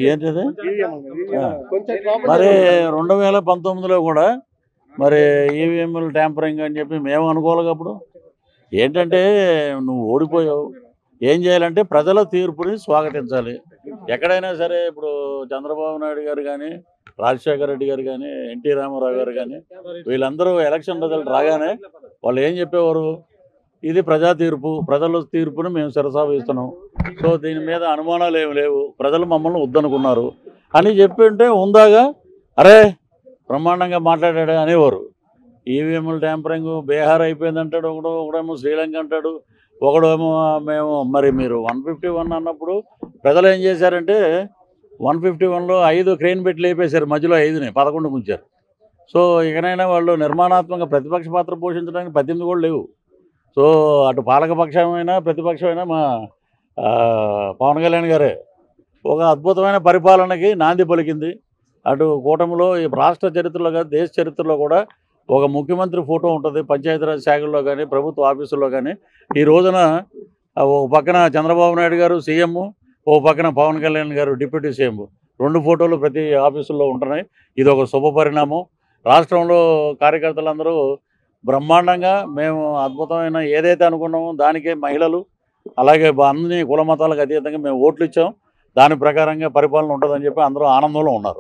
ఏంటిది మరి 2019లో కూడా మరి ఈవీఎంలు ట్యాంపరింగ్ అని చెప్పి మేము అనుకోవాలి. అప్పుడు ఏంటంటే నువ్వు ఓడిపోయావు, ఏం చేయాలంటే ప్రజల తీర్పుని స్వాగతించాలి. ఎక్కడైనా సరే ఇప్పుడు చంద్రబాబు నాయుడు గారు కానీ, రాజశేఖర రెడ్డి గారు కానీ, ఎన్టీ రామారావు గారు కానీ వీళ్ళందరూ ఎలక్షన్ రిజల్ట్ రాగానే వాళ్ళు ఏం చెప్పేవారు, ఇది ప్రజా తీర్పు, ప్రజల తీర్పుని మేము శిరసావహిస్తున్నాం, సో దీని మీద అనుమానాలు ఏమి లేవు, ప్రజలు మమ్మల్ని వద్దనుకున్నారు అని చెప్పి ఉంటే ఉందాగా అరే బ్రహ్మాండంగా మాట్లాడాడు అనేవారు. ఈవీఎంలు ట్యాంపరింగ్ బీహార్ అయిపోయిందంటాడు ఒకడేమో శ్రీలంక అంటాడు, ఒకడేమో మేము మరి మీరు 151 అన్నప్పుడు ప్రజలు ఏం చేశారంటే 151లో 5 క్రెయిన్ పెట్టి లేపేశారు, మధ్యలో 5ని 11 ముంచారు. సో ఇకనైనా వాళ్ళు నిర్మాణాత్మక ప్రతిపక్ష పాత్ర పోషించడానికి 18 కూడా లేవు. సో అటు పాలకపక్షమైనా ప్రతిపక్షమైనా మా పవన్ కళ్యాణ్ గారే ఒక అద్భుతమైన పరిపాలనకి నాంది పలికింది. అటు కూటమిలో ఈ రాష్ట్ర చరిత్రలో కానీ దేశ చరిత్రలో కూడా ఒక ముఖ్యమంత్రి ఫోటో ఉంటుంది పంచాయతీరాజ్ శాఖల్లో కానీ ప్రభుత్వ ఆఫీసుల్లో కానీ. ఈ రోజున ఒక పక్కన చంద్రబాబు నాయుడు గారు సీఎం, ఓ పక్కన పవన్ కళ్యాణ్ గారు డిప్యూటీ సీఎం, 2 ఫోటోలు ప్రతి ఆఫీసుల్లో ఉంటున్నాయి. ఇది ఒక శుభ పరిణామం. రాష్ట్రంలో కార్యకర్తలందరూ బ్రహ్మాండంగా మేము అద్భుతమైన ఏదైతే అనుకున్నామో దానికే మహిళలు అలాగే అన్ని కుల మతాలకు అతీతంగా మేము ఓట్లు ఇచ్చాం, దాని ప్రకారంగా పరిపాలన ఉంటుందని చెప్పి అందరూ ఆనందంలో ఉన్నారు.